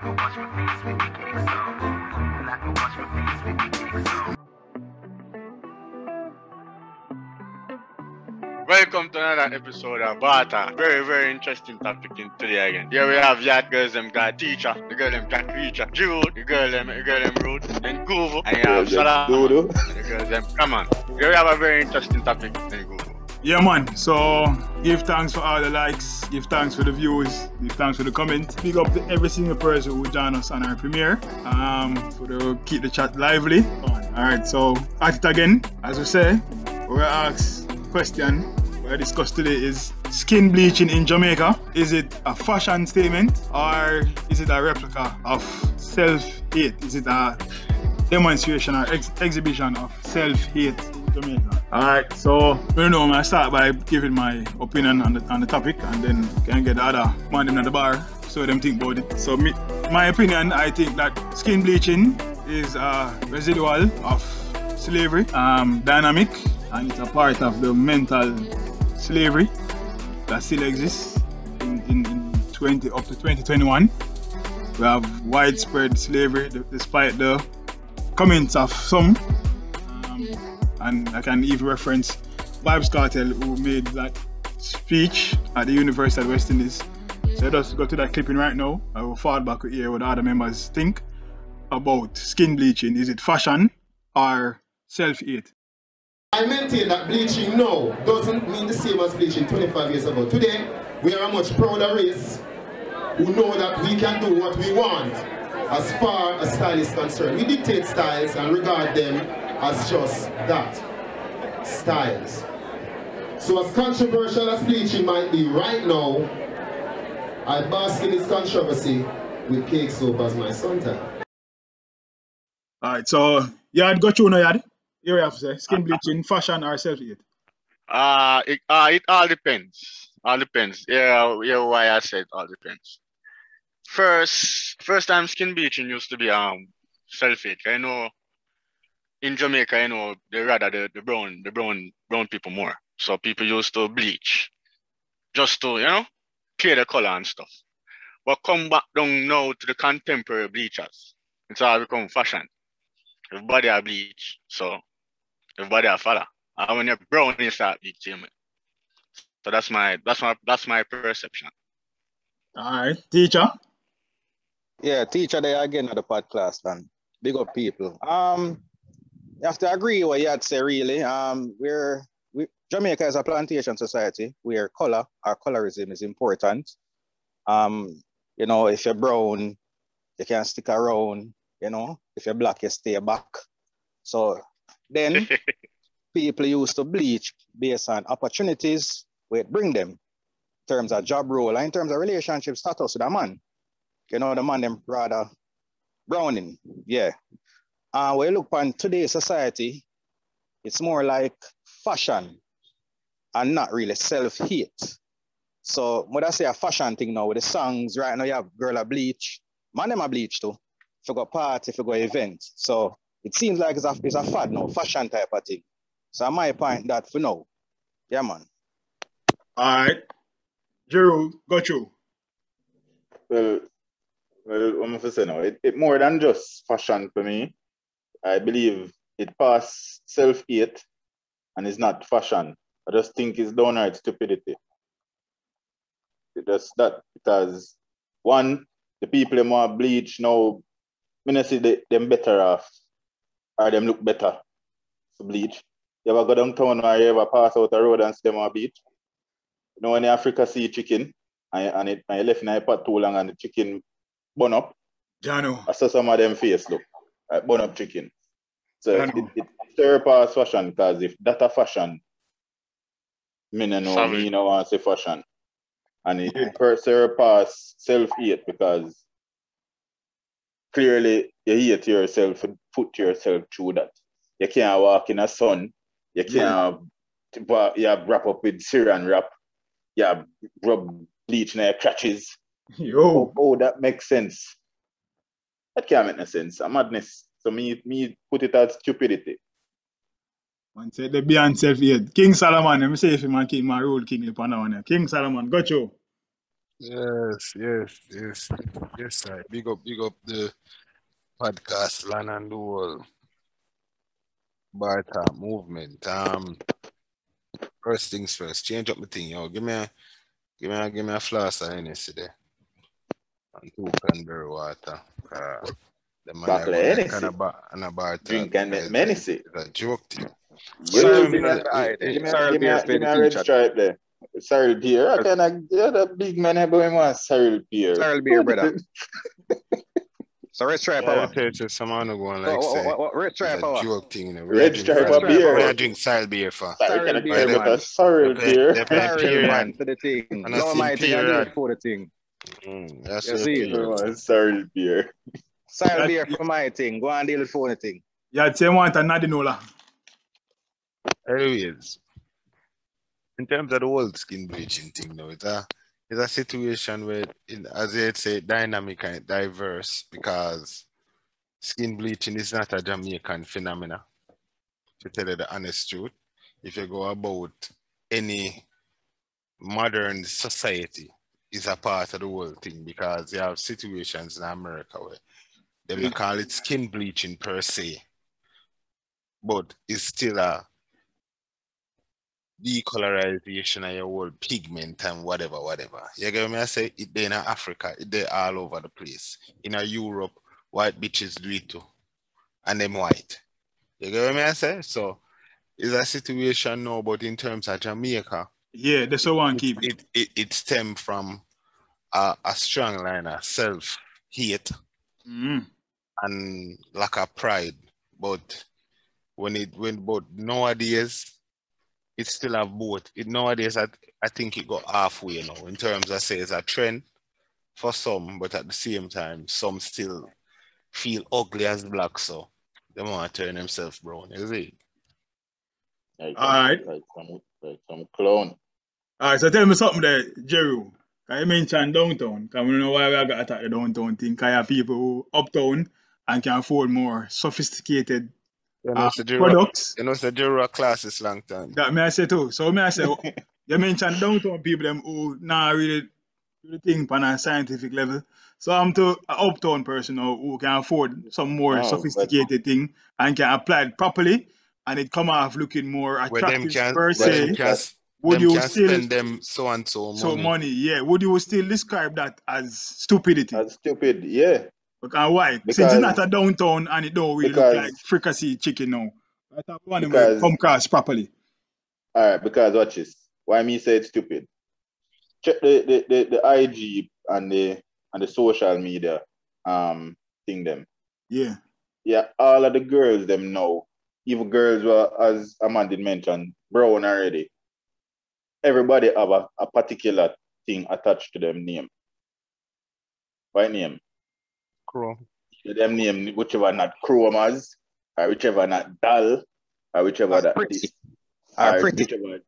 Welcome to another episode of Bata. Very, very interesting topic in today again. Here we have Yat girls them got teacher, the girl them got preacher, Jude, the girl them Rude, then Guvu, and you have Salam, the girls them come on. Here we have a very interesting topic in Guvu. Yeah man, so give thanks for all the likes, give thanks for the views, give thanks for the comments. Big up to every single person who joined us on our premiere. For the keep the chat lively. Alright, so at it again, as we say, we're gonna ask question we discuss today is skin bleaching in Jamaica. Is it a fashion statement or is it a replica of self-hate? Is it a demonstration or exhibition of self-hate in Jamaica? Alright, so I'm gonna start by giving my opinion on the topic and then can get the other man in the bar so them think about it. So my opinion, I think that skin bleaching is a residual of slavery, dynamic, and it's a part of the mental slavery that still exists in up to 2021. We have widespread slavery despite the comments of some, and I can even reference Vibes Cartel, who made that speech at the University of West Indies. So let us go to that clipping right now. I will forward back here what the other members think about skin bleaching. Is it fashion or self-hate? I maintain that bleaching now doesn't mean the same as bleaching 25 years ago. Today, we are a much prouder race who know that we can do what we want as far as style is concerned. We dictate styles and regard them as just that, styles. So as controversial as bleaching might be right now, I bask in its controversy with cake soap as my suntan. Alright, so Yad got you now, Yad. Here we have to say, skin bleaching, fashion or self-hate? It all depends. All depends. Yeah, why I said all depends. First time skin bleaching used to be self-hate. I know in Jamaica, they rather the brown people more. So people used to bleach just to, clear the color and stuff. But come back down now to the contemporary bleachers. It's all become fashion. Everybody are bleach, so everybody are follow. And when you're brown, you start bleaching. So that's my perception. Alright, teacher. Yeah, teacher there again at the podcast and big up people. You have to agree with what you had to say really. Jamaica is a plantation society where color or colorism is important. If you're brown, you can stick around. If you're black, you stay back. So then people used to bleach based on opportunities where it bring them in terms of job role and in terms of relationship status with a man. The man them rather browning. Yeah. When you look upon today's society, it's more like fashion and not really self-hate. So when I say a fashion thing now with the songs, right now you have girl a bleach, man them a bleach too. If you go party, if you go event. So it seems like it's a fad now, fashion type of thing. So my point that for now. Yeah, man. Alright. Drew, got you. Well, I'm going to say now, it more than just fashion for me. I believe it past self-hate and it's not fashion. I just think it's downright stupidity. It does that because, one, the people them want bleach now, I don't see them better off or them look better to bleach. You ever go downtown or you ever pass out a road and see them on a beach? When the Africa see chicken and you left in a pot too long and the chicken burn up, Jano. I saw some of them face look, like burn up chicken. So it surpass fashion because if that a fashion, me no want to say fashion. And it surpass self-hate because clearly you hate yourself and put yourself through that. You can't walk in the sun. You can't wrap up with Syrian wrap. You rub bleach in your crotches. Yo. Oh, that makes sense. That can't make no sense. A madness. So me put it as stupidity. Man said the beyond self-hate. King Solomon, let me say if him and King my rule King upon that one. King Solomon, got you. Yes, yes, yes, yes. I big up the podcast, land and the whole Barta movement. First things first, change up the thing, yo. Give me a flask of Hennessy there and 2 cranberry water. The man I Buckle want that kind Hennessy. of and a bar talk Drink and because Hennessy. it's a joke thing. But in You Cyril terms give me beer of a, for give me a, Cyril give me beer a, for give me the a red teacher. stripe there. Cyril beer. I kind of, yeah, the big man I boy want Cyril beer. Cyril beer, brother. So red stripe yeah, power. I tell you, someone who going like say What red it's stripe a power? joke thing, you know. When I Red drink stripe Red style of beer, stripe when beer. I power. drink style beer for. Sorry, can Cyril I beer, care about man. a Cyril beer? They play Cyril period. man to the thing. And I Low see my thing, I deal period. it for the thing. That's You your see? period. Cyril beer. Cyril beer for my thing. Go and deal it for the thing. Yeah, say want a Nadinola. Anyways, in terms of the whole skin bleaching thing, though, it's a situation where, as you say, dynamic and diverse because skin bleaching is not a Jamaican phenomenon, to tell you the honest truth. If you go about any modern society, is a part of the whole thing because you have situations in America where they may call it skin bleaching per se, but it's still a decolorization of your whole pigment and whatever. You get me? I say it there in Africa, it there all over the place. In Europe, white bitches do it too. And them white. You get me? I say? So it's a situation now, but in terms of Jamaica, Yeah, that's the one keep it. it stemmed from a strong line of self-hate and lack of pride. But but nowadays it still have both. It nowadays I think it got halfway now in terms of say it's a trend for some, but at the same time, some still feel ugly as black, so they want to turn themselves brown. You see? Alright. Like some clown. Alright, so tell me something there, Jerry. I mentioned downtown. Because we know why we got to attack the downtown thing. Because you have people who uptown and can afford more sophisticated products. You know, it's the Jura class is long time. That may I say too. So may I say, you mentioned downtown people them who not really do the thing on a scientific level. So I'm to an uptown person who can afford some more sophisticated thing and can apply it properly and it come off looking more attractive per se. Would you still spend them so and so money? Yeah. Would you still describe that as stupidity? As stupid, yeah. Because why? Since it's not a downtown and it don't really look like fricassee chicken now. I thought one will come across properly. All right, because watch this. Why me say it's stupid? Check the IG and the social media thing them. Yeah. Yeah, all of the girls them know. Even girls were, as Amanda mentioned, brown already. Everybody have a particular thing attached to them name. What name? Chrome. Them name whichever not chromas, or whichever not dull, or whichever that pretty. Whichever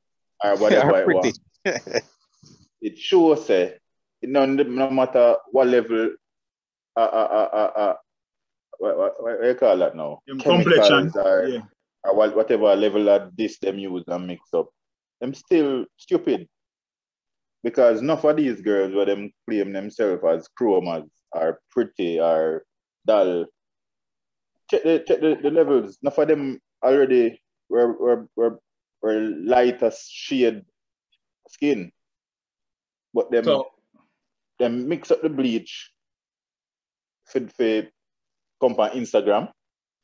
or whatever it was. It shows no matter what level what you call that now? Chemicals or whatever level of this them use and mix up. Them still stupid. Because none of these girls where them claim themselves as chromas are pretty or dull. Check the levels. None of them already were lighter shade skin. But them mix up the bleach for come on Instagram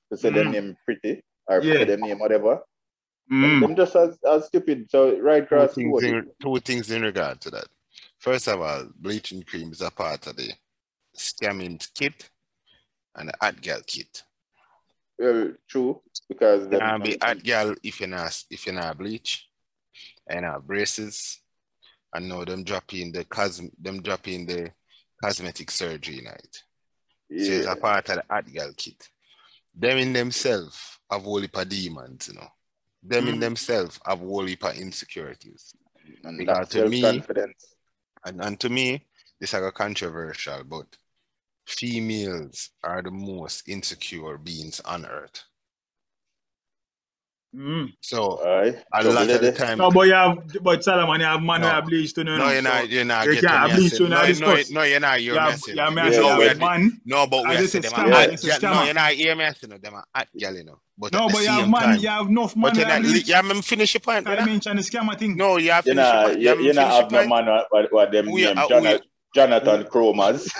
to say their name pretty or say their name whatever. Them just as stupid. So right across the board. Two things in regard to that. First of all, bleaching cream is a part of the scamming kit and the hot girl kit. Well, true, because them can be hot girl if you're not bleach and have braces, and now them dropping the cosmetic surgery night. Yeah. So it's a part of the hot girl kit. Them in themselves have whole heap of demons, you know. Them in themselves have whole heap of insecurities. And because to me, and to me, this is controversial, but females are the most insecure beings on earth. So Aye. a Trouble lot of the there. time. No, but Solomon, you have man who have bleached to No, you're not. You're not you getting can't me. bleach to now discuss. No, you're not. You're messing. Yeah, me We say know you we have are. man. No, but we As are they say them scammer, at they say no, scammer. you're not hear me asking them at girl, you know. But No, at the but you have same man, time, you have enough man but who you're have not. bleach. Yeah, me finish your point. Can I mention the scammer thing? No, you have finish your point. You finish not your have no point. man what them name Jonathan Chromas.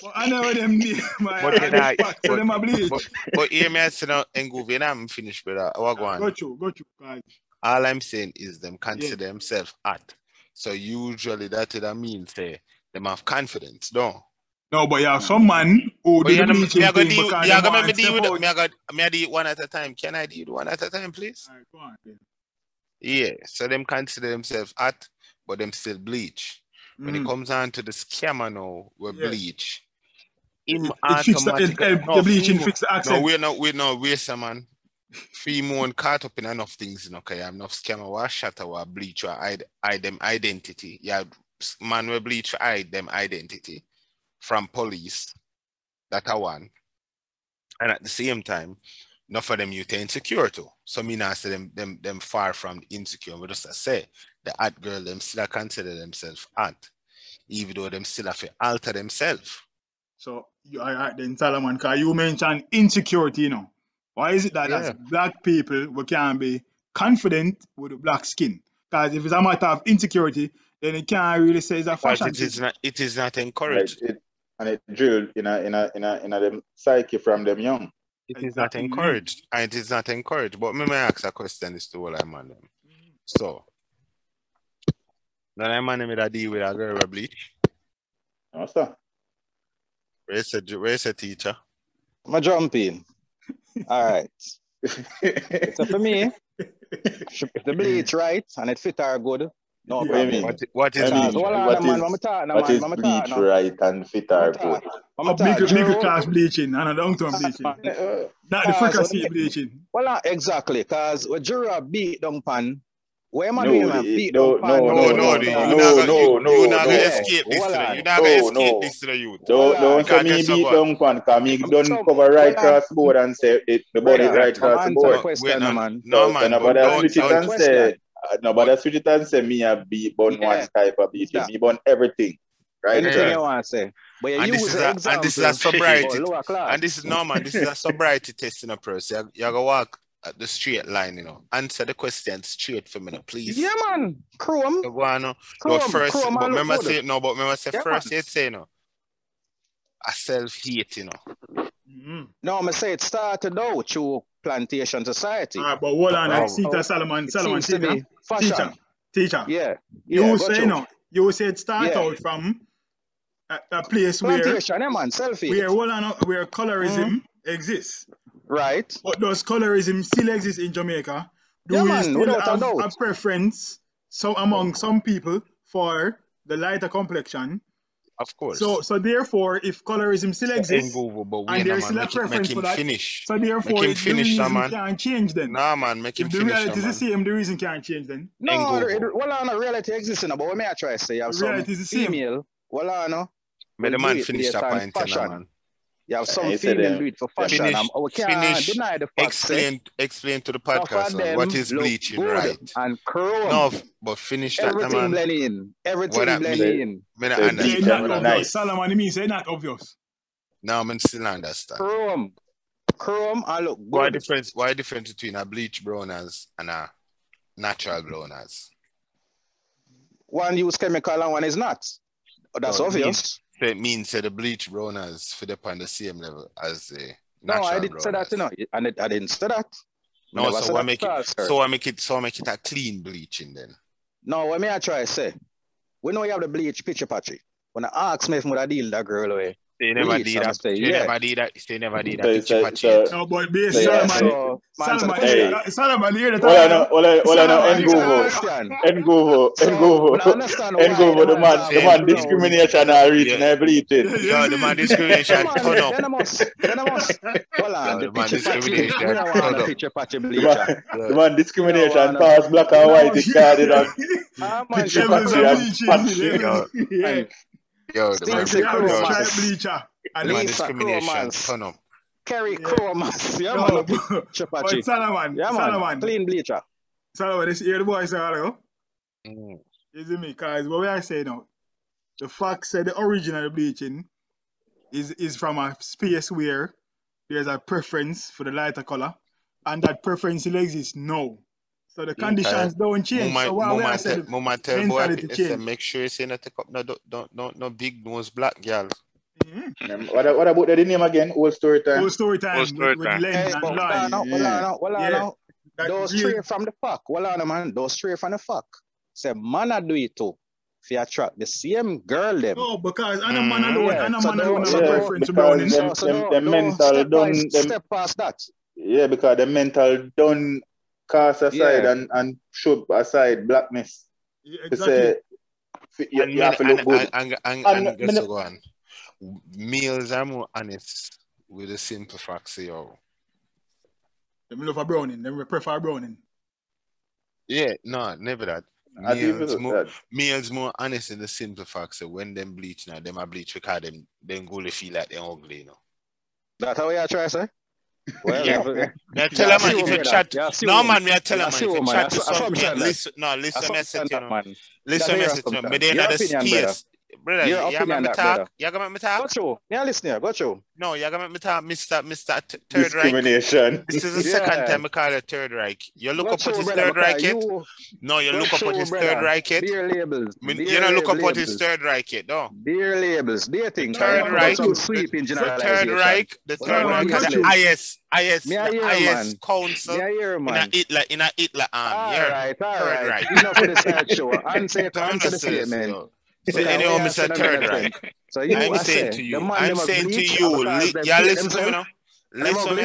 But I know them name. But you know, So them a bleach. but hear me asking and go in. I'm finished with that. What go on? Go through, guys. All I'm saying is them consider themselves at. So usually that means say them have confidence, don't. No, but you have some man who do the bleaching thing deal, because me they gonna want deal step with out. me I deal one at a time. Can I deal one at a time, please? All right, go on, then. Yeah, so them consider themselves at, but them still bleach. When it comes on to the scammer now, we bleach. It the bleaching fix the accent. No, we're some man. Female caught up in enough things, you know, okay, I'm enough scammer or shatter or bleach or hide them identity. Yeah, man will bleach hide them identity from police. That are one. And at the same time, enough of them you insecure too. So me not say them far from insecure. But just say the at girl them still consider themselves at, even though them still have to alter themselves. So then Solomon, because you mentioned insecurity, you know. Why is it that as black people we can't be confident with the black skin? Because if it's a matter of insecurity, then it can't really say it's a fashion. It is not encouraged. And it drilled in a them psyche from them young. It is not encouraged. And it is not encouraged. But me may ask a question is to all I'm on them. So then I'm on them with a deal with a girl with bleach. No, sir. Where's the teacher? I'm jumping. All right. So for me, if the bleach right and it fit her good, no problem. What is bleach right and fit her good? Middle class bleaching and a downtown bleaching. Not the frequency bleaching. Well, exactly, because when Jura beat down pan, where am I beat down pan? No, you're not gonna escape this today. You're not gonna escape this today, youth. Don't say me beat down pan, because me don't cover right cross board and say the body right cross the board. No, man. Nobody switch it and say me a beat bun one type of beat. Me bun everything. Right? Anything you want to say. But and this is a sobriety. And this is normal. This is a sobriety test in a person. You gotta walk at the straight line, you know. Answer the question straight for me, please. Yeah, man. Chrome. Remember say first you say, you know, a self-hate, you know. No, I'm say it started out through plantation society. But hold on, Solomon, teacher. Yeah. You say no. You say it start out from a place plantation, man, where colorism exists. Right. But does colorism still exist in Jamaica? Do we still have a preference among some people for the lighter complexion? Of course. So therefore, if colorism still exists, and there's still a preference for that, so therefore the reason can't change then. Nah, man, make him if the finish. Reality is the same, the reason can't change then. No, reality exists, but what may I try to say? You have some female, May the man finish that point, man. You have some female do it for fashion. We can't deny the fact. Explain to the podcast what is bleaching, right? And chrome. No, but finish that, everything man. Everything blending. It's not obvious. Solomon, means it's not obvious. No, I still understand. Chrome, I look good. Why difference between a bleach browners and a natural browners? One use chemical and one is not. That's obvious. It means that the bleach browners fit up on the same level as the natural. No, I didn't say that, you know. I didn't say that. No, so I make it a clean bleaching then. No, what may I try to say? We know you have the bleach picture patchy. When I ask me if I deal that girl away. They never did that. They never did that. Picture patchy. No, but based Solomon here the the man discrimination are reaching bleaching. No, the man discrimination turn up. The man discrimination pass black and white. It carded up. Picture patchy and Yo, the man bleacher. discrimination turn up. Kerry Chromas. Yeah, No, man. but Chapachi. Solomon, Yeah, man. Solomon, Clean bleacher. Solomon, this hear the boys say, hello? Mm. You see me? Because what we are saying now, the fact said the origin of the bleaching is from a space where there's a preference for the lighter color, and that preference still exists now. So the conditions don't change. So what we are saying, tell boy, mentality change. make sure you say not take up no big nose black girl. What about the name again? Old story time. Old story time Old story with time. Len Hey, and but Lloyd. hold on. Those real- straight from the fuck. Hold on, man. Those straight from the fuck. Say, man, I do it too. If you attract the same girl, them. No, because I'm a man alone. Yeah, I'm a so man alone have don't- a so preference to because browning. them mental don't step past that. Yeah, because the mental don't cast aside and show aside blackness. Yeah, To exactly. say you have to look good. And guess what? Males are more honest with the simple facts, yo. Them love a browning. Them prefer browning. Yeah, no, never that. Males more honest in the simple facts. So when them bleach now, them a bleach because them go to feel like they're ugly, you know. That's how you try to say? Well, yeah. I tell them, man, if you chat, no man, me I tell them, man, if you chat to some, listen, message, you know, listen, message, you know, but then at the space, brother, you got me talk, you got me talk. Got you, yeah, listen here, got you. No, you got me talk, Mr. Third Discrimination. Reich. This is the second time I call it Third Reich. You look up what his Third Reich it? No, you look up what his Third Reich it? Beer labels. You don't look up what his Third Reich it, no. Beer labels, they think. Third Reich, the Third Reich, the highest council in a Hitler arm. Third Reich. Enough for the sideshow. Answer the statement. So anyhow, Mr. Third Reich. So I'm saying to you, yeah, listen to me now. Listen to me,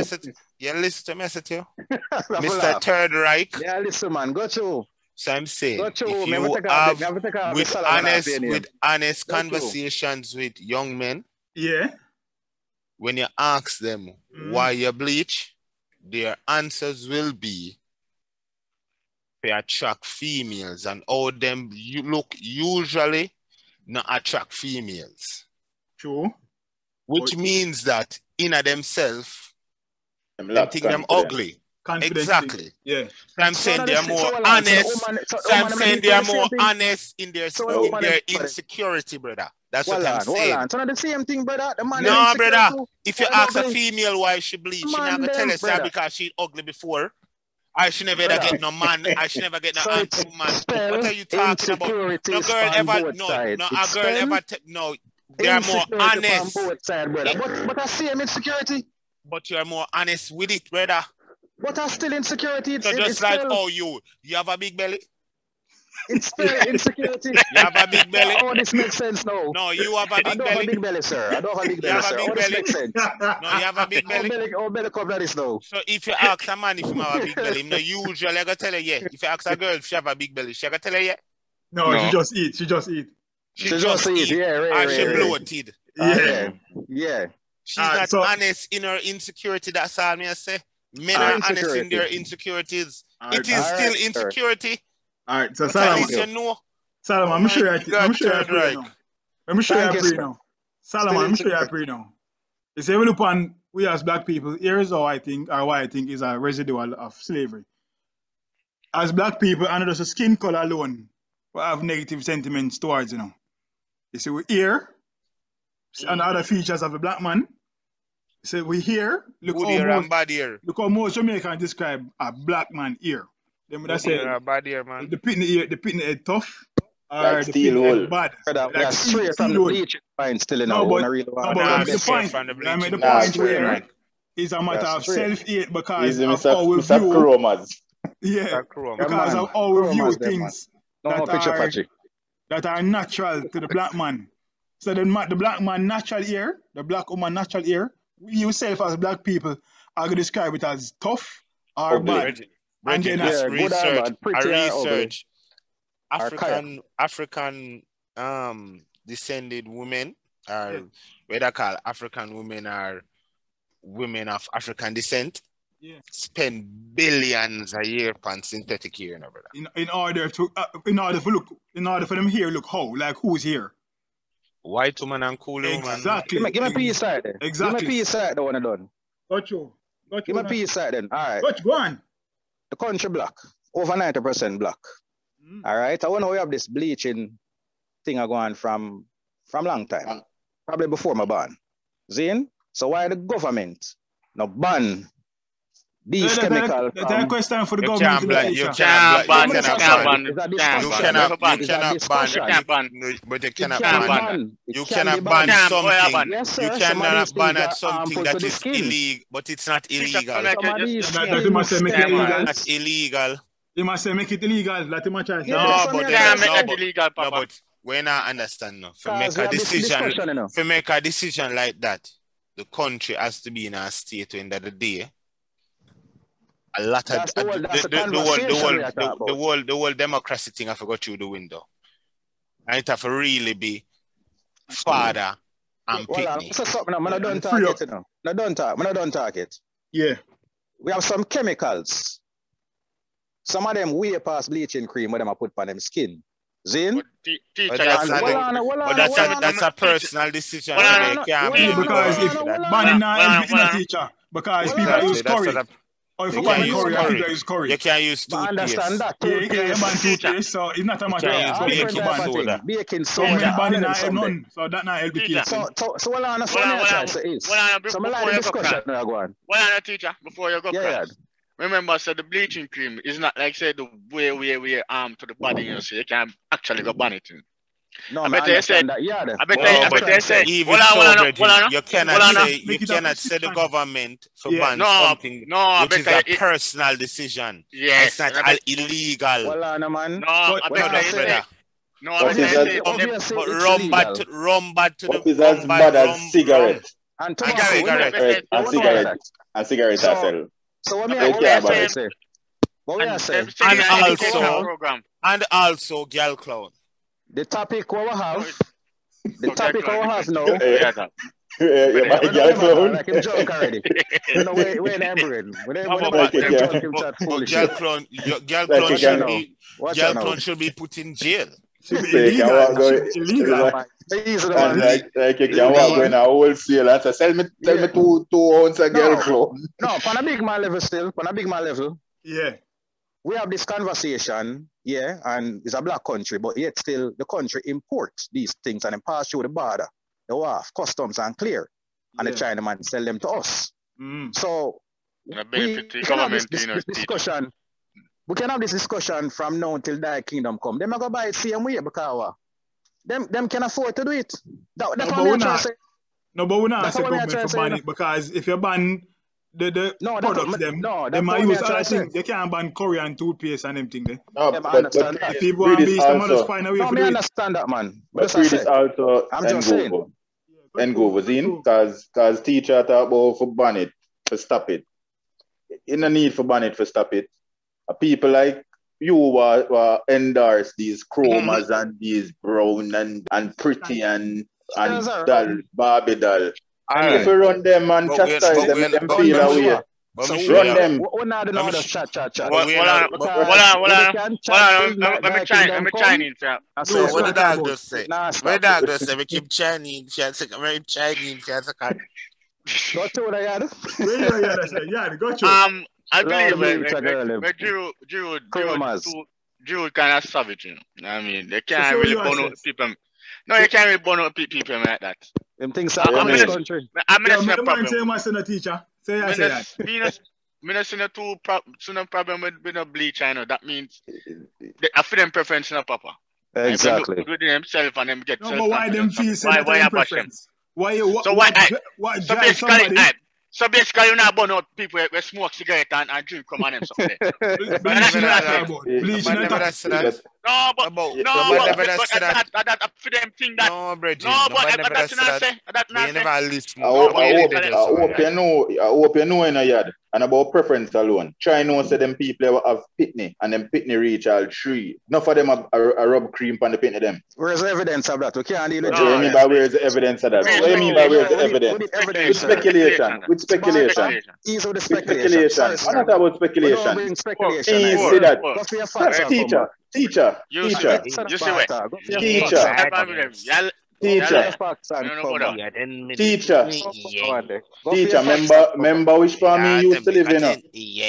Mr. Third Reich. Yeah, listen, man, got you. So I'm saying, if you have with honest conversations with young men, when you ask them why you bleach, their answers will be they attract females, and all them you look usually not attract females. True. Which means that in themselves, they think them ugly. Exactly. Yeah. So I'm saying they are more honest. So I'm saying they are more honest in their insecurity, brother. That's what I'm saying. So not the same thing, brother. No, brother. If you ask a female why she bleach, she not gonna tell us because she ugly before. I should never get no man. I should never get no auntie man. What are you talking about? No girl ever. No. They are more honest. But I see him insecurity. But you are more honest with it, brother. But I still insecurity. So just like oh you have a big belly. It's still insecurity. You have a big belly. Oh, this makes sense now. No, you have a big belly. I don't have a big belly, sir. I don't have a big belly, sir. Oh, this makes sense. No, you have a big belly. Oh, belly cover this now. So if you ask a man if he have a big belly, no, usually I gotta tell her yeah. If you ask a girl if she have a big belly, she gotta tell her yeah. No, she just eat. She just eat. She just eat. Yeah, and she bloated. Yeah. She's not honest in her insecurity. That's all me I say. Men are honest in their insecurities. It is still insecurity. All right, so Solomon, I'm sure you're now. Let me show you a pre now. Solomon, let me show you a pre now. You say, we look on, we as black people, here's how I think, or why I think is a residual of slavery. As black people, and just a skin color alone, we have negative sentiments towards, you know. You see, we hear, and other features of a black man. You see, we hear, look how most Jamaicans describe a black man ear. Then would I say the pitting head tough or the pitting head bad. Like straight from the bleaching point still in our the point where it's a matter of self-hate because of how we view because of how we view things that are natural to the black man. So the black man natural ear, the black woman natural ear, we yourself as black people are going to describe it as tough or bad. And then research African descended women are what I call African women are women of African descent. Spend billions a year on synthetic hair, no brother. In order for them here look how like who's here. White woman and cool woman. Exactly. Give me a piece side there. Exactly. Give me a piece side that one done. Got you. Give me a piece side then. All right. Go on. The country black. Over 90% black. All right. I want to we have this bleaching thing going from long time. Probably before my ban. Zin? So why the government no ban these chemicals? That's a question for the You government. can't ban. You Can't cannot ban. ban. You can't ban. Is that You discussion? cannot ban. Is that discussion? You can't ban. No, but you It cannot can be ban. banned. It You can be cannot ban banned. something. Yes, sir. You Some of these cannot ban things at are something harmful that to the is skin. illegal, but it's not illegal. Some of these That must say make it things- illegal. That's illegal. He must say make it illegal. Let him try. Yeah, No, that's but what then- Can't make no, that but- illegal, No, Papa. but we not understand now. To Cause make we a have this decision, discussion, you know. to make a decision like that, the country has to be in a state to end of the day. A lot of That's the conversation we are talking about. the whole democracy thing I forgot through the window. And it have to really be father and Well, picnic. so something. I'm not done Free talk up. it, you know. I'm not done talk it. Yeah. We have some chemicals. Some of them way past bleaching cream where them I put on them skin. Zin? But teacher, But that's you not have to- but that's a personal decision. Hold on, They can't hold be on, Because involved if with that. banning Hold on, not hold on. teacher. Because Hold people on. use That's curry. what Or if You you can't ban use curry, curry. people use curry. You can't use But understand toothpaste. that. Yeah, you can't ban Teacher. toothpaste, so it's not a matter can't of use all so different baking type of soda. thing. Baking government soda. banning all not them none. So that not help the Teacher. kids. So well, on, so Hold on, what hold I on. say is. Hold on, So before I like the you go discussion cry. now, go on. Well, teacher, before you go Yeah, cry. yeah. Remember, so the bleaching cream is not like say the way to the body, you know, so you can actually go ban it. No, I I bet you understand said- that. Yeah, I bet No, they but say, even hold on, Brethren, hold on. you Hold cannot on. say Make you it a cannot say the fine. government to Yeah. ban No, something no, which is because a personal decision. yes, It's not illegal. Well, on, man. no, I But- bet but you say, brother. no, I But bet is you that- say, Obviously, But it's rum bad illegal. to What the is as bad as cigarette? And And tobacco, we know cigarette. that. And We know cigarette. that. And cigarette So- as well. So what I me bet you what can't we ban are it. say? What we are saying? And educational also- program. And also girl clown. The topic what we have. The Okay, topic what we have now. Yeah. Yeah, Yeah, my We girl know clown. like him joke already. We know where them brain. When they Like when it, they yeah. joke him chat But foolish. girl clown Like clown you should can- be Watch girl out now. clown should be put in jail. Should be So you can illegal. walk Should going- be illegal. Easy the And man. like you Yeah, can walk man. in a wholesale and say, sell me Yeah. 2 ounces of girl No. clown. No, on a big man level still, on a big man level. Yeah. We have this conversation, yeah, and it's a black country, but yet still the country imports these things and then pass through the border, the WAF, customs and clear, and the Yeah. Chinaman sell them to us. Mm. So And I we benefit the can have government, this you know, teacher. discussion. We can have this discussion from now till thy kingdom come. Them not go buy it same way because them can afford to do it. That's No, what but me we I try to not. say. No, but we're not That's asking what me I government try to to say, ban no. it because if you ban the No, that's products what- them, no, they that's might what me use I try other to say. things. You can't ban curry and toothpaste and them thing there. No, Yeah, I understand that. If people want to Breed be, is some others also, find a way No, to me do it. understand that, man. But but as I breed is said, also I'm just saying. and go was in because teacher talk about for ban it, for stop it. In the need for ban it, for stop it. People like you were endorse these chromas and these brown and pretty and Yes, sir. doll, Barbie doll. And Alright. if you run them and But chastise them, make them feel But away. But So me we show run ya. them. we not Let know me the sh- chat. Hold we on, not- hold but- on, hold on. Hold on, let me Kingdom Chinese. I No, say, what the stop dog about- just say? Nah, What the stop. dog just say? We keep Chinese, very Chinese, Go to what I had. Yeah, that's right. Yeah, got you. I Lord, believe me, Chagall, Drew kind of savage, you know. I mean, they can't so really you burn are out people. No, you can't really burn out people like that. Them things I'm are in this man. country. I'm Yeah, not man, seeing a man say problem. my son a teacher. Say I say that. Me not seeing a problem with no bleach, I know. That means I feel them preference in a papa. Exactly. If they look good themselves and them get No, but why them feel say that why them I bash them? preference? Why you So why what So drive basically, somebody? you not burn out people who smoke cigarette and drink come on them something. Bleaching that's and it. talk about. Yeah, Bleaching man, and never talk. that say that. No, but About- no, nobody but never does say that. that for them thing that No, Bridget, no, but nobody never that's does not that. say that We not say. never listen. I No, hope but you listen to them. I hope you know in a yard and about preference alone. Try know say them people have pitney and them pitney reach all 3. Enough of them have a rub cream on the pitney them. Where's the evidence of that? We can't deal with What do you mean by where's the evidence of that? What do you mean by where's the evidence? With With evidence. speculation. With speculation. Ease of the With speculation. speculation. Sorry, I'm not sir. about We don't speculation. bring speculation. Easy either. that. Go for your facts. Teacher. You see what? Go for your Teacher. facts. Teacher. Facts and No, cover. yeah, Teacher. Go Teacher, remember which farm you used to live in?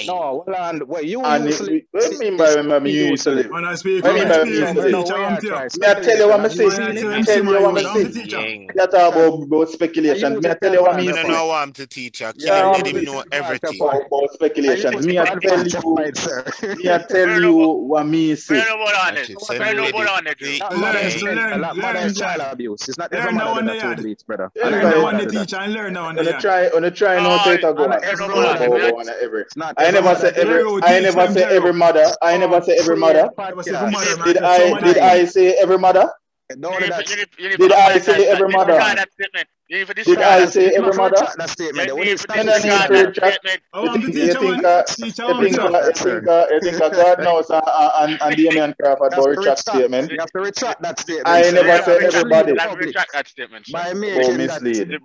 No, well, and what you And used to live. what do you mean by remember you used to live? And I speak What from do you mean by experience, used to the live? teacher, I'm here. Me I tell you what I You say. want to Me tell you what I say. teacher. You talk about speculations. Me I tell you what me I don't say. know what I'm to teacher. Yeah, Can't let him know everything. About speculations. Me I tell you. Me I tell you what me say. Mother is child abuse. It's not every Learn that mother one that day, two bleach, brother. Learn that one day, teacher, and learn that one day. Try no say it go on. I never say every mother. I never say every mother. Did I say every mother? Did I say every mother? Did I say every mother? That statement. You need to retract. You think God knows and Damien Crawford about retract statement? You have to retract that statement. I never say everybody. Retract that statement. By making mislead. You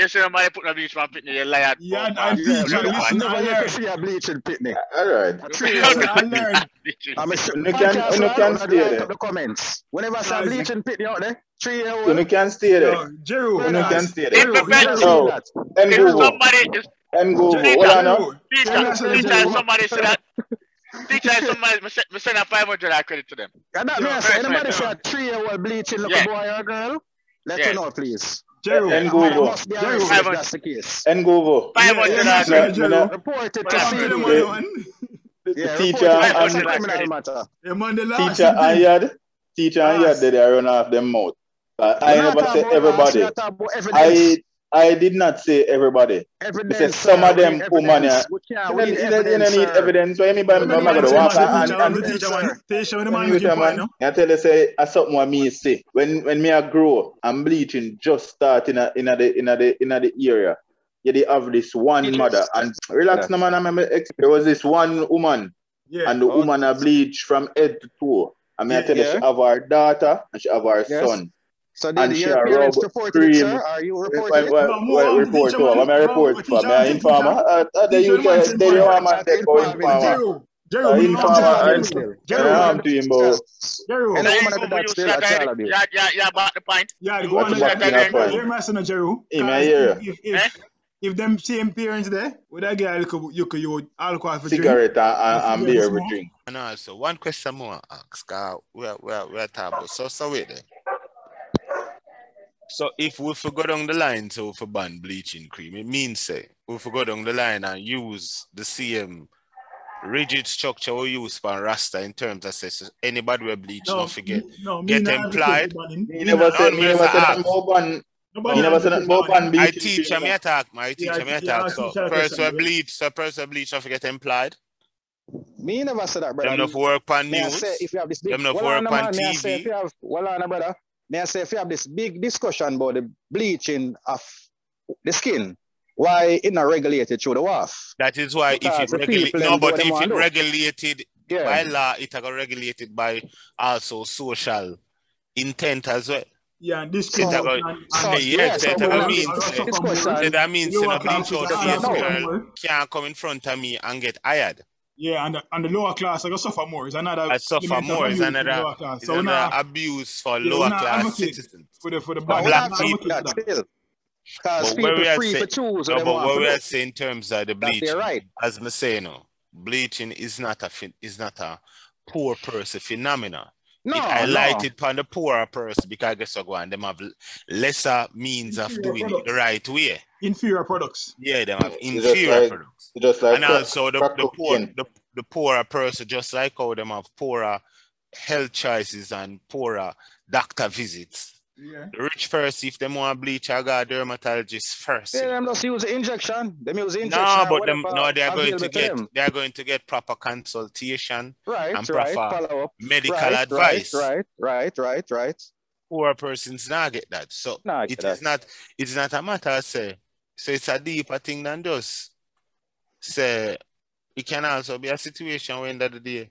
see somebody put a bleach man pitney, you liar. Yeah, and teacher, listen, I learn. Bleaching pitney. All right. I learn. You can stay there. The comments. Whenever I say bleaching pitney out there, 3-year-old. You can stay there. Jeru, You can stay there. No. And Google. And Google. What I know? Teacher, somebody said that. Teacher, somebody, me send a 500 credit to them. And that means anybody say a 3-year-old bleaching little boy or girl, let you know, please. And Google. Must be that's the case. And Google. 500 report it to see. Teacher and Teacher and Yad they run off them mouth. I never say everybody. I did not say everybody. I said some of them women. You need evidence. What you mean by I'm going to walk and I tell you say something what me say. When me I grow and bleaching just start in the area. They have this one mother and relax no man. I remember there was this one woman and the woman a bleach from head to toe. I mean I tell you she have her daughter and she have her son. So did your parents report it, sir? Are you reporting it? Report to her. I'm a report for me. I'm informer. They use the woman they go informer. I'm to him about. And the woman that still a child abuse. Yeah, about the point. Yeah, go on the hear my son, Jeru. If them same parents there, would I get you could alcohol for cigarette and beer for drink? And also, one question more ask. We're talking. So wait there. So if we go down the line to for ban bleaching cream, it means say if we go down the line and use the same rigid structure we use for Rasta in terms of say so anybody will bleach, don't forget get implied. Me never said more ban. You never said more ban bleaching. I teach me attack. So person bleach, don't forget implied. Me never said that, brother. Them enough work on news. If you have this big, them enough work on TV. Brother. May I say, if you have this big discussion about the bleaching of the skin, why it's not regulated through the WAF? That is why if it regulated by law, it is regulated by also social intent as well. Yeah, this that means you know, bleach out the face girl can't come in front of me and get hired. Yeah, and the lower class I suffer more. It's another abuse for lower class citizens. For the black people. Because people free to choose. But what we are saying in terms of the bleaching, right. as I say, bleaching is not a poor person phenomenon. No, it highlighted upon the poorer person because guess what, them have lesser means of doing it the right way. Inferior products. Yeah, they have inferior products. Just like and also the poorer person, just like how them have poorer health choices and poorer doctor visits. Yeah. The rich person, if they want to bleach, I got a dermatologist first. Yeah, them just use injection. Them use injection. No, but they are going to get proper consultation and proper medical advice. Right. Poor persons not get that. So it's not a matter of say. So it's a deeper thing than just say. It can also be a situation where end of the day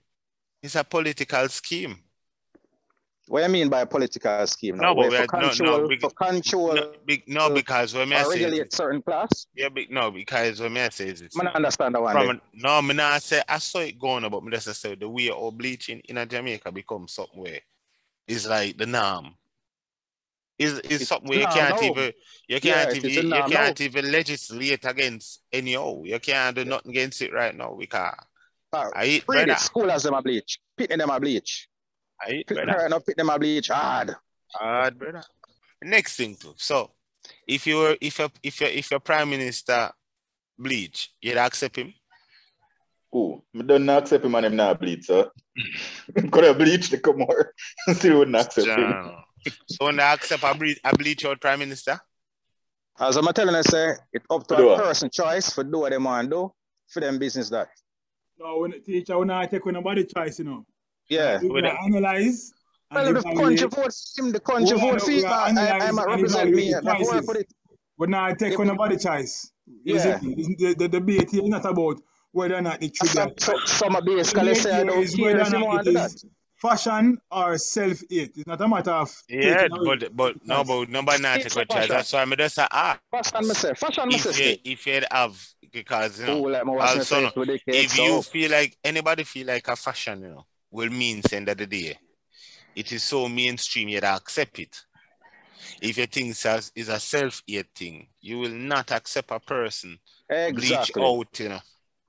it's a political scheme. What do you mean by political scheme? No, but Where for control, because when I or say regulate certain class. yeah, because when I say it, I don't understand that one. No, me not say I saw it going, but me just say the way of bleaching in a Jamaica becomes something where it's like the norm. Is something where you can't even legislate against anyhow. You can't do nothing against it right now because I eat breed it. School as them a bleach. Pitting them a bleach. I eat pit them a bleach hard. Hard, brother. Next thing too. So if your prime minister bleach, you'd accept him? Oh, I don't accept him and him not bleach, sir. Could have bleached the come more. Still wouldn't accept him. So when they accept a bleach your prime minister? As I'm telling you, say, it's up to a person choice for do what they want to do for them business that. No, when the teacher will not take nobody choice, you know. Yeah. We analyze. Well, the country votes him, the country vote fee, I might represent me. But now I take nobody choice. Yeah. The debate here is not about whether or not it should be. Some basically say I don't care if you want to do that. Fashion or self-hate. It's not a matter of but nobody not take a choice. That's why I just ask. Fashion myself. If you have, because also if you feel like anybody feel like a fashion, will mean end of the day, it is so mainstream you'd accept it. If you think is a self-hate thing, you will not accept a person bleach out,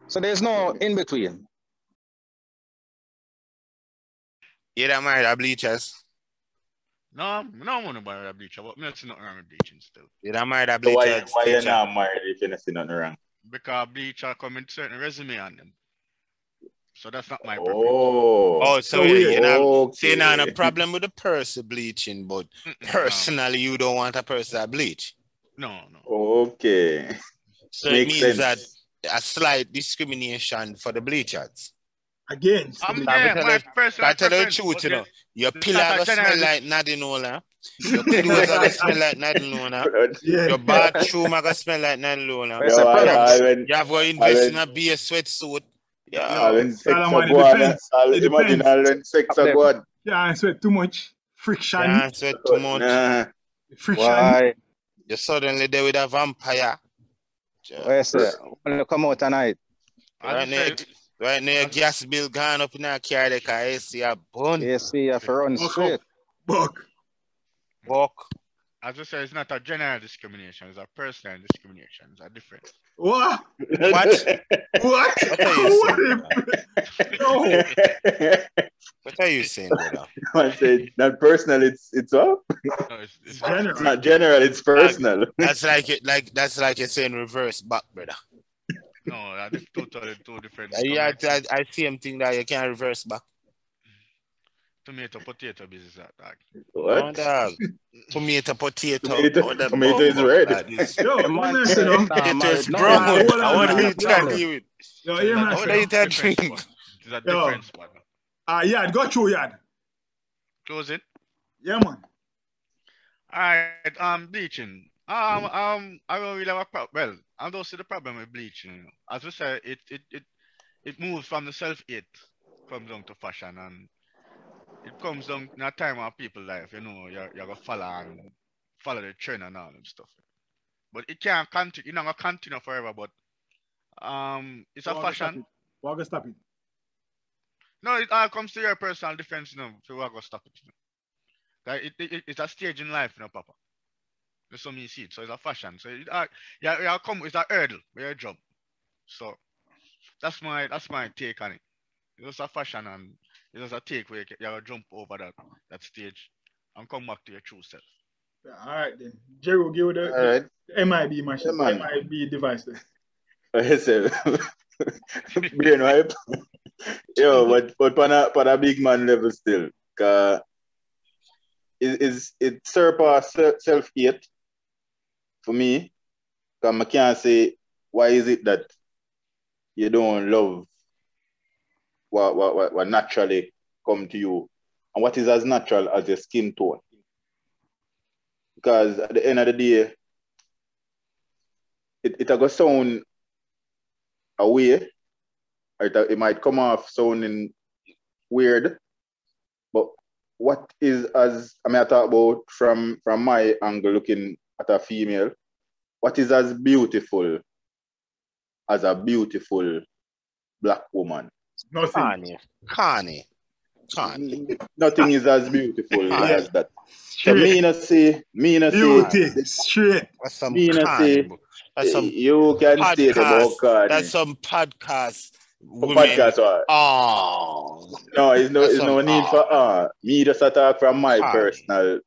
So there's no in between. You don't marry the bleachers? No, I don't want to marry a bleacher, but I see nothing wrong with bleaching still. You don't marry the bleachers? Why you not married if you see nothing wrong? Because bleacher come in certain resume on them. So that's not my preference. So you know a problem with the person bleaching, but personally you don't want a person to bleach? No. Okay. So it means that a slight discrimination for the bleachers. Again, my personal tell the truth, your pillar will smell like Nadinola. Your clothes will smell like Nadinola. Your bathroom will smell like Nadinola. You have to invest in a beer sweatsuit. Yeah, sweat too much. Friction. Yeah, sweat too much. Friction. Why? You're suddenly there with a vampire. Where's that? When you come out tonight? Right now, your gas bill gone up in our car, the car AC a bun. AC a run straight. Buck. As I say, it's not a general discrimination, it's a personal discrimination. It's a difference. What? What? What? What are you saying? No. What are you saying, brother? I said, not personal, it's up. No, it's general. It's not general, it's personal. That's like you're saying reverse back, brother. No, that's totally two different. I see him think that you can't reverse back. Tomato, potato business that. What? No, dog. Tomato, potato. Tomato is red. Potato is brown. What are you trying to do with? What are you trying to do? It's a different spot. Yad, go through Yad. Close it. Yeah, man. Alright, bleaching. I don't really have a problem. Well, I don't see the problem with bleaching. As we say, it moves from the self-hate, comes down to fashion, and it comes down in a time of people's life, you're gonna follow the trend and all that stuff. But it can't continue, you're not gonna continue forever, but it's a fashion. We're gonna stop it. No, it all comes to your personal defense, so we're gonna stop it. Like it's a stage in life, Papa. That's how me see it. So it's a fashion. So it's a hurdle with your job. So that's my take on it. It's a fashion and it's a take where you gotta jump over that stage and come back to your true self. All right then. Jerry will give you the MIB machine. MIB device then. I said brain wipe. Yo, but on a big man level still. It surpass self-hate for me. Because I can't say why is it that you don't love what naturally come to you and what is as natural as your skin tone. Because at the end of the day, it going to sound a way, or it might come off sounding weird, but what is, as I mean, I talk about from my angle looking at a female, what is as beautiful as a beautiful black woman? Nothing. Connie. Nothing is as beautiful as that. So Straight. me not say, Beauty. Straight. That's some me not say, Connie. That's some you can stay there about podcast. Connie. That's some podcast. Women. Podcast, what? Oh. No, it's That's no some need for me just to talk from my personal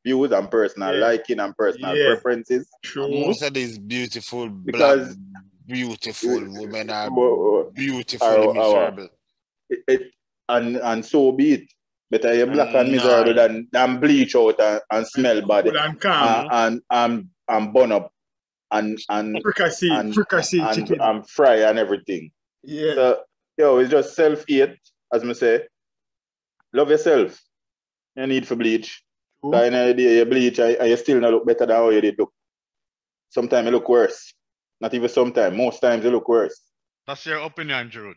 views and personal liking and personal preferences. True. Most of these beautiful Because beautiful women are beautiful, beautifully miserable. And so be it. Better you black and miserable than bleach out and smell bad And calm. and burn up and Fricassee chicken. and fry and everything. Yeah. So it's just self-hate, as I say. Love yourself. You need for bleach. Because in the day you bleach and you still not look better than how you did look. Sometimes you look worse. Not even sometimes. Most times you look worse. That's your opinion, Jude.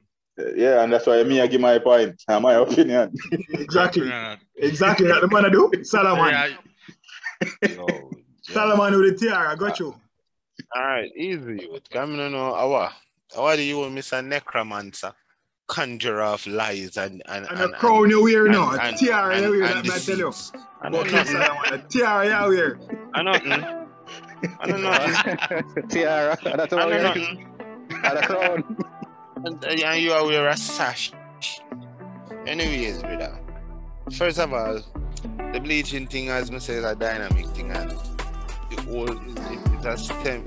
Yeah, and that's why I give my point and my opinion. Exactly. Exactly. That's the man I do. Salaman. Oh, Salaman with the tiara. Got you. Alright, easy. Come on, how do you, Mr. Necromancer? Conjure of lies and a crown you wear now. A tiara you wear, that I tell you. I know nothing. A tiara you wear. I know nothing. Tiara. That's I what know we nothing. are. A crown. And you are wear a sash. Anyways, brother. First of all, the bleaching thing, as I say, is a dynamic thing, and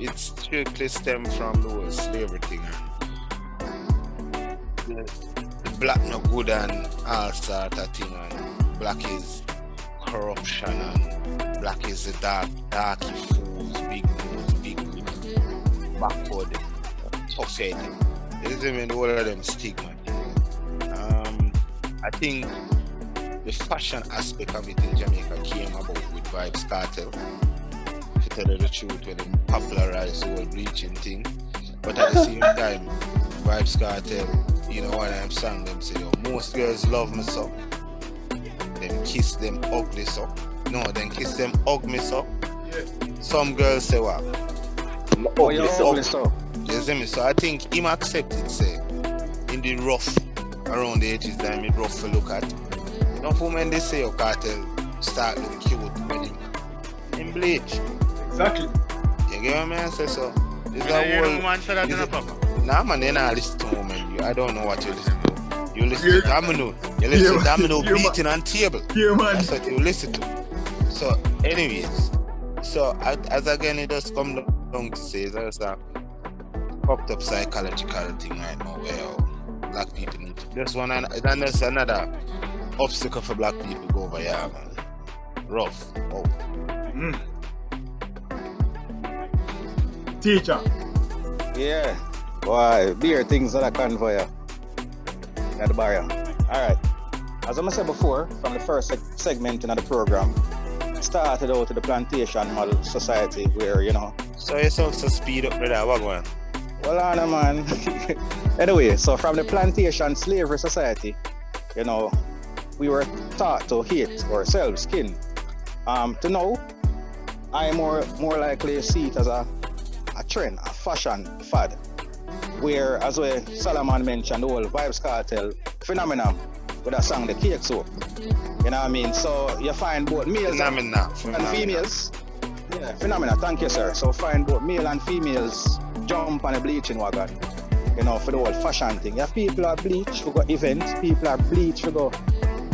it's strictly stem from the whole slavery thing. And the black no good and all sort of thing, and black is corruption, and black is the darky fools, big nose, big backward, tough head. There's even all of them stigma. I think the fashion aspect of it in Jamaica came about with Vybz Kartel. To tell you the truth, when they popularized the whole bleaching thing. But at the same time, Vybz Kartel, you know what I'm saying, them say, yo, most girls love me so. Them kiss them ugly so. No, then kiss them ugly so. Yeah. Some girls say what? Ugly so. You see me? So I think him accept it, say, in the rough, around the edges, then it rough to look at. Enough women, they say, your Cartel start look cute when in bleach. Exactly. You get what I say? So, it's a whole man said that in a papa. Nah, man, they not listen to women. I don't know what you listen to. You listen to Domino. You listen to Domino beating on table. Yeah, man. That's what you listen to. So, anyways, so as again, it does come down to say, there's a fucked up psychological thing right now where black people need to. This one, and there's another obstacle for black people go over here, man. Rough. Oh. Teacher. Yeah. Boy, beer things that I can for you. At the barrier. Alright. As I said before, from the first segment in the program, started out to the plantation model society where, you know. So you're supposed to speed up with that, what going? Well, on man. Anyway, so from the plantation slavery society, you know, we were taught to hate ourselves, skin. To know, I more likely see it as a trend, a fashion fad, where, as well, Solomon mentioned, the whole Vybz Kartel phenomenon with that song, The Cake Soap. You know what I mean? So you find both males and females. Yeah, phenomena. Thank you, sir. So find both male and females jump on a bleaching wagon, you know, for the whole fashion thing. Yeah, people are bleach who go events, people are bleach who go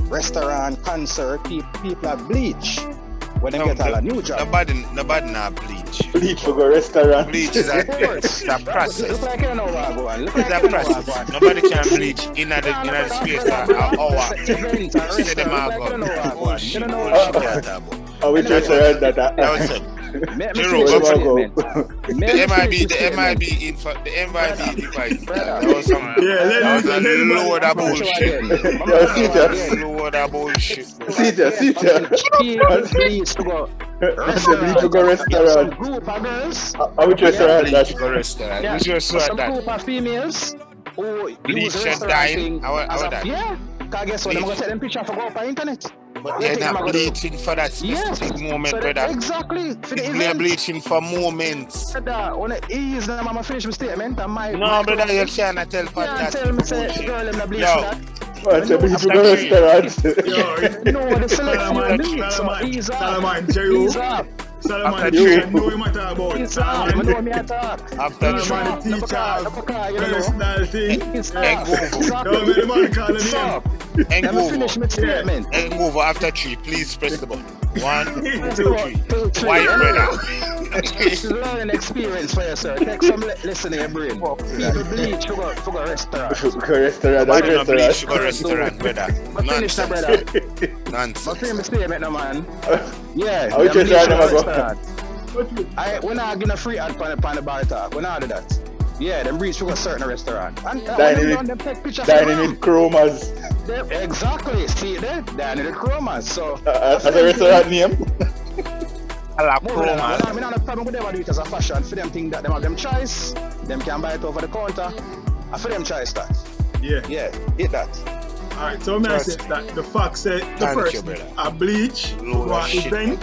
restaurant, concert, people are bleach when they get all a new job. Nobody not bleach. Bleach who go restaurant. Bleach is a process. Look like you know what I'm going. It's a process. Nobody can bleach in the space of an hour. Say them all go. Bullshit. We just heard that. That was it. The MIB device. That was some load of bullshit. Load of bullshit. See Bleach to go restaurant. Group of girls. I would just heard that. Bleach go restaurant. Yeah. We just heard Some that. group of females who Bleach use and restaurant dine. thing How as that? yeah. Cause guess what? I'm gonna take them picture for go up on internet. but they're not bleaching for that specific moment, so brother. Exactly. For the They're event. bleaching for moments. Brother, when it is, I'm going to finish my statement. No, brother, you can't tell podcast. Tell me, say, the girl in the bleach for that. What's the bleach for the restaurant? No, the selection bleach, so ease up. Salaman, Jerry. Ease up. Salaman, you know him at about. Ease up. I know me at talk. After Salaman, the teacher, personal thing. Ease up. Don't make the man call him. Let me finish my statement. Hangover after 3, please press the button. 1, 2, 3. White brother. It's a learning experience for you, sir. Take some listen in your brain. People bleach, you go restaurant. You go restaurant, brother. Finish that, brother. Nonsense. My famous statement, no man. Yeah, how you bleach restaurant. We're not getting a free ad on the bar talk. We're not do that. Yeah, them reach to a certain restaurant. And them take pictures dining chromas. Exactly. See there? Dining with chromas. So as a restaurant name. I like chromas. I don't have a problem with them do it as a fashion. For them think that them have them choice. Them can buy it over the counter. And for them choice that. Yeah. Eat that. Alright, so I say that the fact say the person a bleach for an event.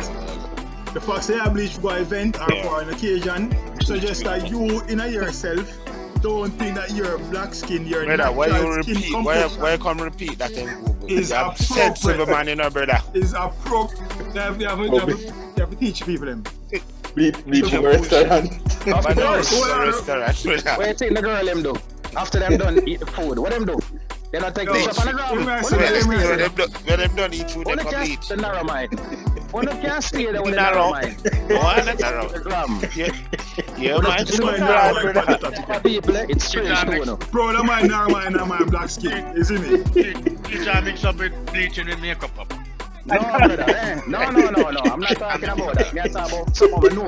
The fact say a bleach for an event or for an occasion suggests that you in yourself don't think that you're black skin, you're brother, why you skin repeat? Why you come repeat that in Google? Is a sensible man, you know, brother. Is appropriate. You have to teach people them. Bleach for restaurant. Of course. Restaurant. Where you think the girl them do? After them done eat the food, what them do? They don't take this up on the ground. When them done eat food, they come bleach. The narrow mind. One of can't stay there with the narrow mind. One narrow. Yeah, man. People, it's strange too, bro, the man narrow mind and my black skin, isn't it? You try mix up with bleaching and makeup up. No, brother. No. I'm not talking about that. I'm talking about someone I know.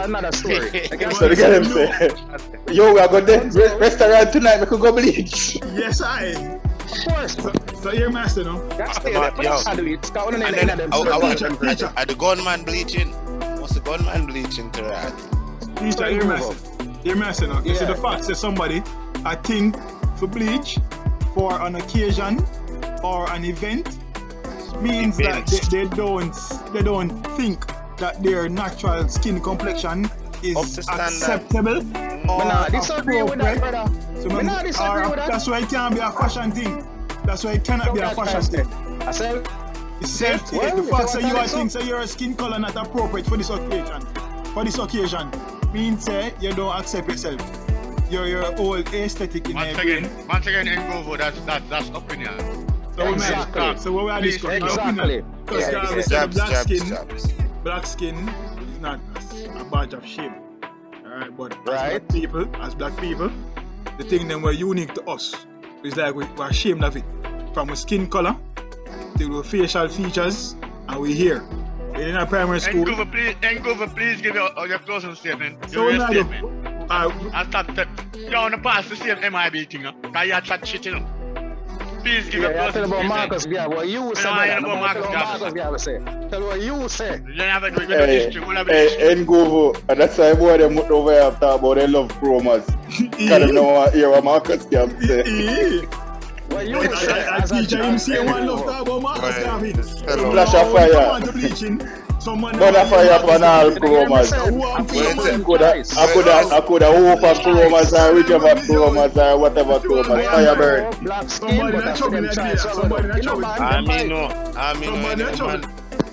Another story. So the girl say, yo, we are going to the restaurant tonight, we could go bleach. Yes, I. Of course. So you're master, no? That's the Are the gunman bleaching? What's the gunman bleaching to that? Teacher, you're master, no? You see the fact that somebody, I think, for bleach, for an occasion or an event, means that they don't think that their natural skin complexion is acceptable or disagree with that, brother. So that's why it can't be a fashion thing. That's why it cannot be a fashion thing. I said, the fact that you are think that your skin color not appropriate for this occasion, means you don't accept yourself. Your whole aesthetic in your brain. Once again, Ngovo, that's opinion. So what we are discussing exactly. Because black skin is not a badge of shame. Alright, but as black people, the thing that were unique to us is like we're ashamed of it. From our skin color to our facial features, and we're here. In our primary school. Ngovo, please give your closing statement. So your statement. And stop you want to pass the same MIB thing, because you chat shit, you know. Please give your closing statement. Marcus, what you say. Tell what you say. You have a good history. Ngovo, and that's why boy them over here talk about they love chromas. Because they don't hear what Marcus can say. Well, you say, teacher him say one love talk about Marcus Gavin. Flash of fire. But I fire upon all chromas. I could have hope of chromas or whichever chromas or whatever chromas. Fire burn.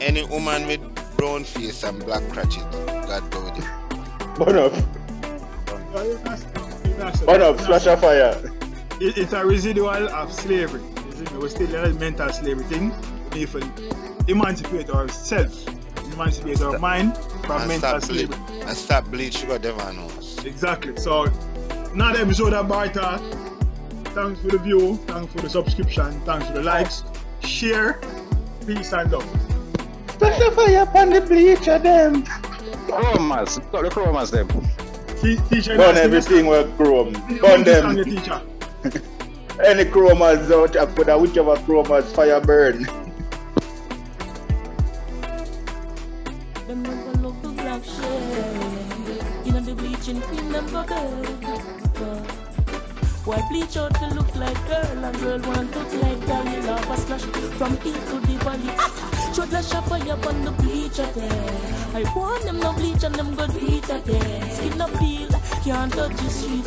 Any woman with brown face and black crotchet, God go with it. Burn up, flash of fire. It's a residual of slavery. We're still in a mental slavery thing. We need to emancipate ourselves. Emancipate our mind from mental slavery. And stop bleach, sugar never knows. Exactly. So, another episode of Bar Talk. Thanks for the view, thanks for the subscription, thanks for the likes. Share, peace and love. Start the fire upon the bleach of them. Chromas, got the chromas them. Teacher, burn everything with chrome. Burn them. Any chromas out, I put out whichever chromas, fire burn. Boy bleach out to look like girl, and girl want to look like girl. You love a slash from east to the valley. Should the shop fire on the bleach again. I want them no bleach and them good bleach again. Skin no peel, can't touch the street